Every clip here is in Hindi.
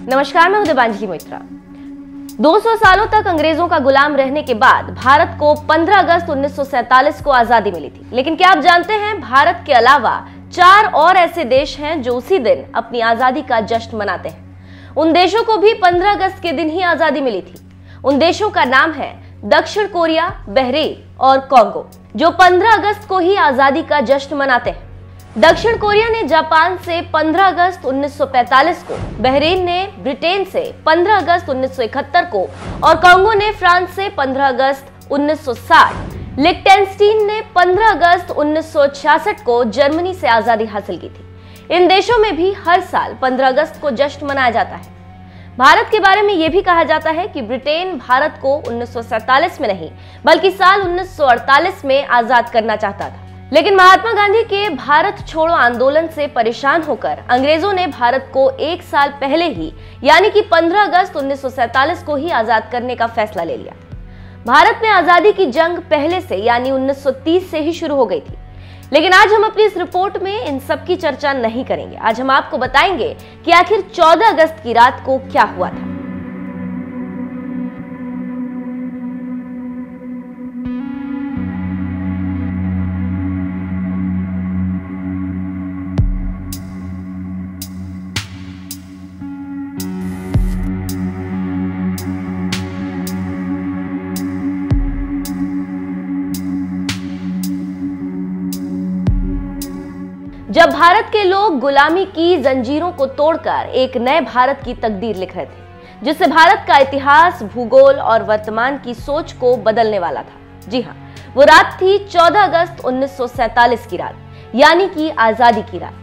नमस्कार, मैं हूं देवांजलि मोइत्रा। 200 सालों तक अंग्रेजों का गुलाम रहने के बाद भारत को 15 अगस्त 1947 को आजादी मिली थी। लेकिन क्या आप जानते हैं, भारत के अलावा 4 और ऐसे देश हैं जो उसी दिन अपनी आजादी का जश्न मनाते हैं। उन देशों को भी 15 अगस्त के दिन ही आजादी मिली थी। उन देशों का नाम है दक्षिण कोरिया, बहरीन और कांगो, जो 15 अगस्त को ही आजादी का जश्न मनाते हैं। दक्षिण कोरिया ने जापान से 15 अगस्त 1945 को, बहरीन ने ब्रिटेन से 15 अगस्त 1971 को और कांगो ने फ्रांस से 15 अगस्त 1960, लिechtenstein ने 15 अगस्त 1966 को जर्मनी से आजादी हासिल की थी। इन देशों में भी हर साल 15 अगस्त को जश्न मनाया जाता है। भारत के बारे में यह भी कहा जाता है कि ब्रिटेन भारत को 1947 में नहीं बल्कि साल 1948 में आजाद करना चाहता था। लेकिन महात्मा गांधी के भारत छोड़ो आंदोलन से परेशान होकर अंग्रेजों ने भारत को एक साल पहले ही यानी कि 15 अगस्त 1947 को ही आजाद करने का फैसला ले लिया। भारत में आजादी की जंग पहले से यानी 1930 से ही शुरू हो गई थी। लेकिन आज हम अपनी इस रिपोर्ट में इन सब की चर्चा नहीं करेंगे। आज हम आपको बताएंगे कि आखिर 14 अगस्त की रात को क्या हुआ था। जब भारत के लोग गुलामी की जंजीरों को तोड़कर एक नए भारत की तकदीर लिख रहे थे, जिससे भारत का इतिहास, भूगोल और वर्तमान की सोच को बदलने वाला था। जी हाँ, वो रात थी 14 अगस्त 1947 की रात, यानी कि आजादी की रात।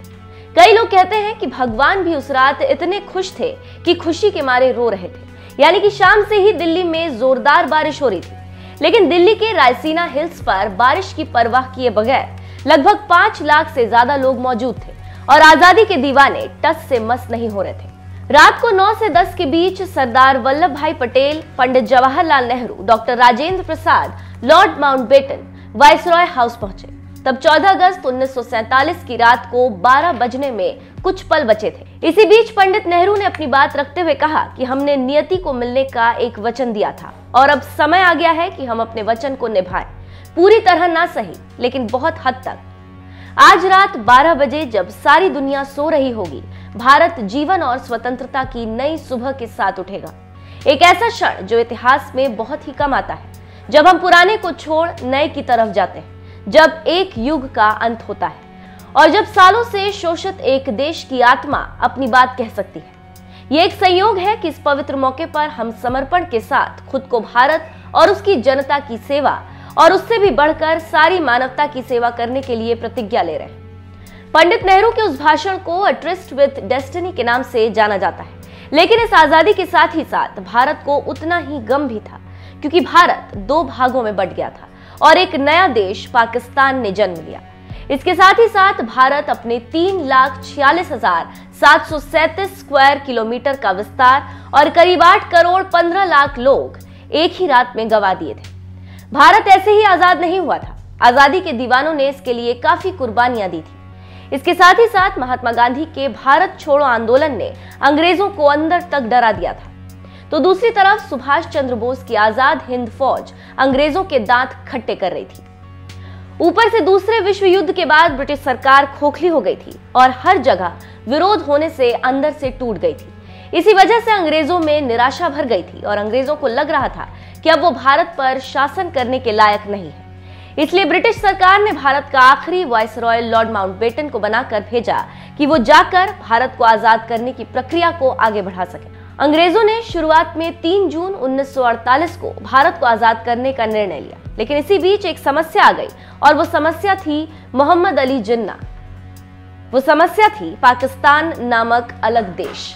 कई लोग कहते हैं कि भगवान भी उस रात इतने खुश थे कि खुशी के मारे रो रहे थे, यानी कि शाम से ही दिल्ली में जोरदार बारिश हो रही थी। लेकिन दिल्ली के रायसीना हिल्स पर बारिश की परवाह किए बगैर लगभग 5 लाख से ज्यादा लोग मौजूद थे और आजादी के दीवाने टस से मस नहीं हो रहे थे। रात को 9 से 10 के बीच सरदार वल्लभ भाई Patel, Pandit Jawaharlal Nehru, doctor Rajendra Prasad, Lord Mountbatten viceroy house पहुंचे। तब 14 अगस्त 1947 की रात को 12 बजने में कुछ पल बचे थे। इसी बीच पंडित नेहरू ने अपनी बात रखते हुए कहा कि हमने नियति को मिलने का एक वचन दिया था और अब समय आ गया है कि हम अपने वचन को निभाएं। पूरी तरह ना सही, लेकिन बहुत हद तक। आज रात 12 बजे जब सारी दुनिया सो रही होगी, भारत जीवन और स्वतंत्रता की नई सुबह के साथ उठेगा। एक ऐसा क्षण जो इतिहास में बहुत ही कम आता है, जब हम पुराने को छोड़ नए की तरफ जाते हैं, जब एक युग का अंत होता है और जब सालों से शोषित एक देश की आत्मा अपनी बात कह सकती है। यह एक संयोग है कि इस पवित्र मौके पर हम समर्पण के साथ खुद को भारत और उसकी जनता की सेवा और उससे भी बढ़कर सारी मानवता की सेवा करने के लिए प्रतिज्ञा ले रहे हैं। पंडित नेहरू के उस भाषण को अ ट्रिस्ट विद डेस्टिनी के नाम से जाना जाता है। लेकिन इस आजादी के साथ ही साथ भारत को उतना ही गम भी था, क्योंकि भारत 2 भागों में बंट गया था और एक नया देश पाकिस्तान ने जन्म लिया। इसके साथ ही साथ भारत अपने 3,46,737 स्क्वायर किलोमीटर का विस्तार और करीब 8 करोड़ 15 लाख लोग एक ही रात में गंवा दिए थे। भारत ऐसे ही आजाद नहीं हुआ था। आजादी के दीवानों ने इसके लिए काफी कुर्बानियां दी थी। इसके साथ ही साथ महात्मा गांधी के भारत छोड़ो आंदोलन ने अंग्रेजों को अंदर तक डरा दिया था। तो दूसरी तरफ सुभाष चंद्र बोस की आजाद हिंद फौज अंग्रेजों के दांत खट्टे कर रही थी। ऊपर से दूसरे विश्व युद्ध के बाद ब्रिटिश सरकार खोखली हो गई थी और हर जगह विरोध होने से अंदर से टूट गई थी। इसी वजह से अंग्रेजों में निराशा भर गई थी और अंग्रेजों को लग रहा था कि अब वो भारत पर शासन करने के लायक नहीं है। इसलिए ब्रिटिश सरकार ने भारत का आखिरी वाइसरॉय लॉर्ड माउंटबेटन को बनाकर भेजा कि वो जाकर भारत को आजाद करने की प्रक्रिया को आगे बढ़ा सके। अंग्रेजों ने शुरुआत में 3 जून 1948 को भारत को आजाद करने का निर्णय लिया। लेकिन इसी बीच एक समस्या आ गई और वो समस्या थी मोहम्मद अली जिन्ना। वो समस्या थी पाकिस्तान नामक अलग देश।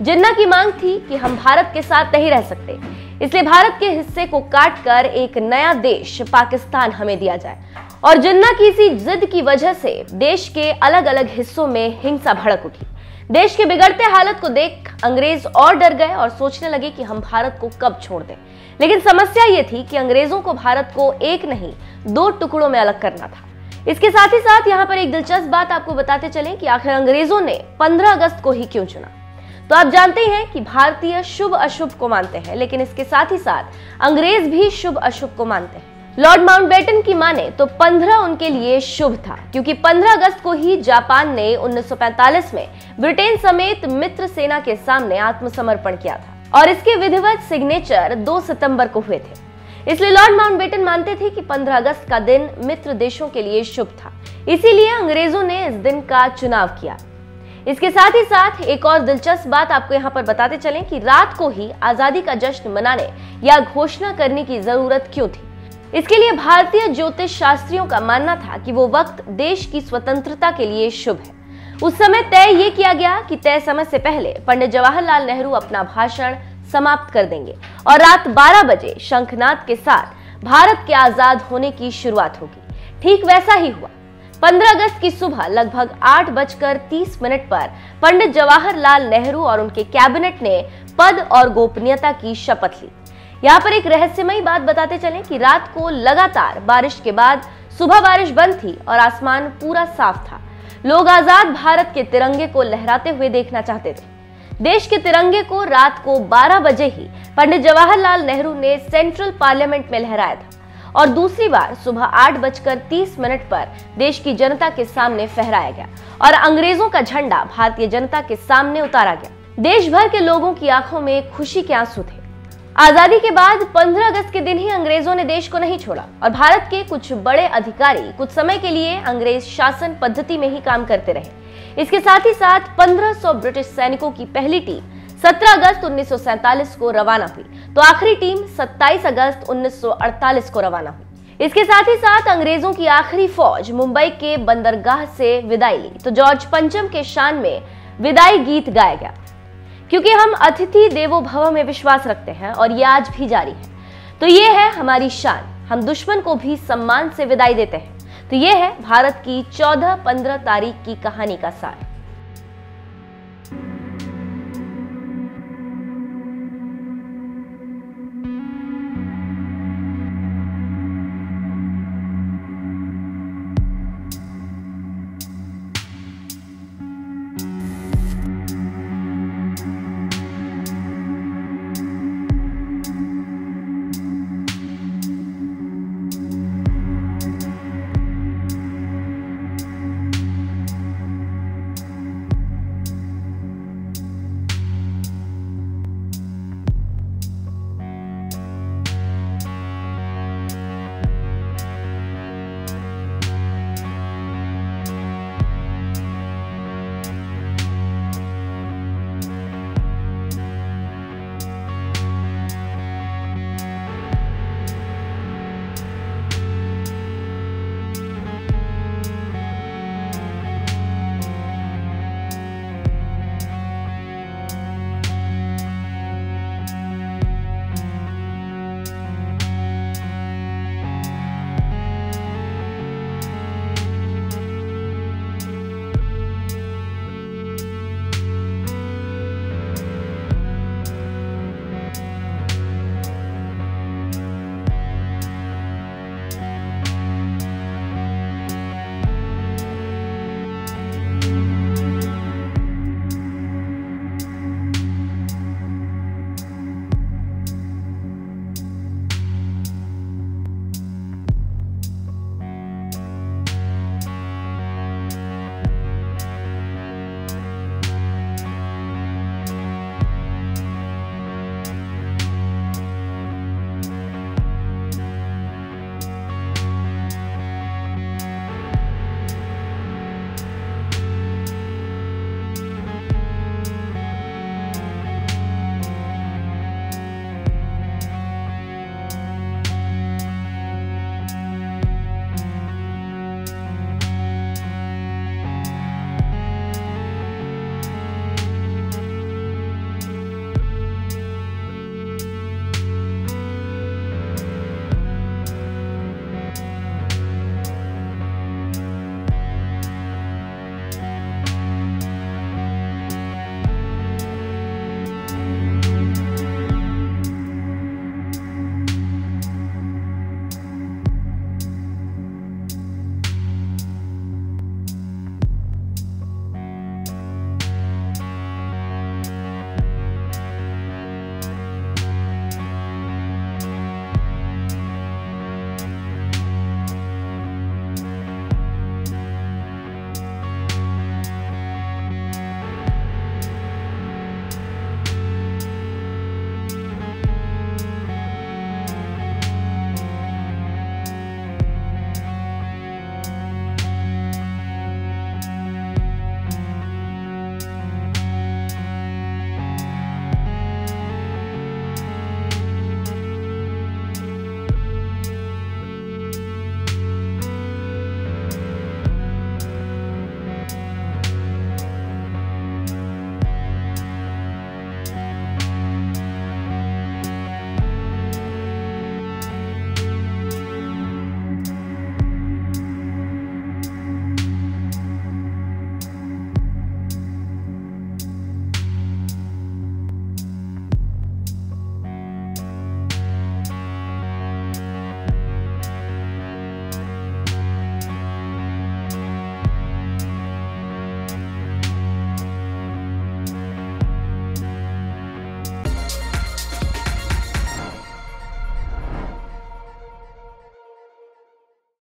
जिन्ना की मांग थी कि हम भारत के साथ नहीं रह सकते, इसलिए भारत के हिस्से को काटकर एक नया देश पाकिस्तान हमें दिया जाए। और जिन्ना की इसी जिद की वजह से देश के अलग अलग हिस्सों में हिंसा भड़क उठी। देश के बिगड़ते हालत को देख अंग्रेज और डर गए और सोचने लगे कि हम भारत को कब छोड़ दें। लेकिन समस्या ये थी कि अंग्रेजों को भारत को एक नहीं 2 टुकड़ों में अलग करना था। इसके साथ ही साथ यहाँ पर एक दिलचस्प बात आपको बताते चलें कि आखिर अंग्रेजों ने 15 अगस्त को ही क्यों चुना। तो आप जानते हैं कि भारतीय शुभ अशुभ को मानते हैं, लेकिन इसके साथ ही साथ अंग्रेज भी शुभ अशुभ को मानते हैं। लॉर्ड माउंटबेटन की माने तो 15 उनके लिए शुभ था, क्योंकि 15 अगस्त को ही जापान ने 1945 में ब्रिटेन समेत मित्र सेना के सामने आत्मसमर्पण किया था और इसके विधिवत सिग्नेचर 2 सितंबर को हुए थे। इसलिए लॉर्ड माउंटबेटन मानते थे कि 15 अगस्त का दिन मित्र देशों के लिए शुभ था, इसीलिए अंग्रेजों ने इस दिन का चुनाव किया। इसके साथ ही साथ एक और दिलचस्प बात आपको यहाँ पर बताते चलें कि रात को ही आजादी का जश्न मनाने या घोषणा करने की जरूरत क्यों थी। इसके लिए भारतीय ज्योतिष शास्त्रियों का मानना था कि वो वक्त देश की स्वतंत्रता के लिए शुभ है। उस समय तय ये किया गया कि तय समय से पहले पंडित जवाहरलाल नेहरू अपना भाषण समाप्त कर देंगे और रात 12 बजे शंखनाद के साथ भारत के आजाद होने की शुरुआत होगी। ठीक वैसा ही हुआ। 15 अगस्त की सुबह लगभग 8:30 पर पंडित जवाहरलाल नेहरू और उनके कैबिनेट ने पद और गोपनीयता की शपथ ली। यहाँ पर एक रहस्यमयी बात बताते चलें कि रात को लगातार बारिश के बाद सुबह बारिश बंद थी और आसमान पूरा साफ था। लोग आजाद भारत के तिरंगे को लहराते हुए देखना चाहते थे। देश के तिरंगे को रात को 12 बजे ही पंडित जवाहरलाल नेहरू ने सेंट्रल पार्लियामेंट में लहराया था और दूसरी बार सुबह 8:30 पर देश की जनता के सामने फहराया गया और अंग्रेजों का झंडा भारतीय जनता के सामने उतारा गया। देश भर के लोगों की आंखों में खुशी के आंसू थे। आजादी के बाद 15 अगस्त के दिन ही अंग्रेजों ने देश को नहीं छोड़ा और भारत के कुछ बड़े अधिकारी कुछ समय के लिए अंग्रेज शासन पद्धति में ही काम करते रहे। इसके साथ ही साथ 1500 ब्रिटिश सैनिकों की पहली टीम 17 अगस्त 1947 को रवाना हुई, तो आखिरी टीम 27 अगस्त 1948 को रवाना हुई। इसके साथ ही साथ अंग्रेजों की आखिरी फौज मुंबई के बंदरगाह से विदाई ली, तो जॉर्ज पंचम के शान में विदाई गीत गाया गया। क्योंकि हम अतिथि देवो भव में विश्वास रखते हैं और ये आज भी जारी है, तो ये है हमारी शान। हम दुश्मन को भी सम्मान से विदाई देते हैं। तो ये है भारत की 14-15 तारीख की कहानी का सार।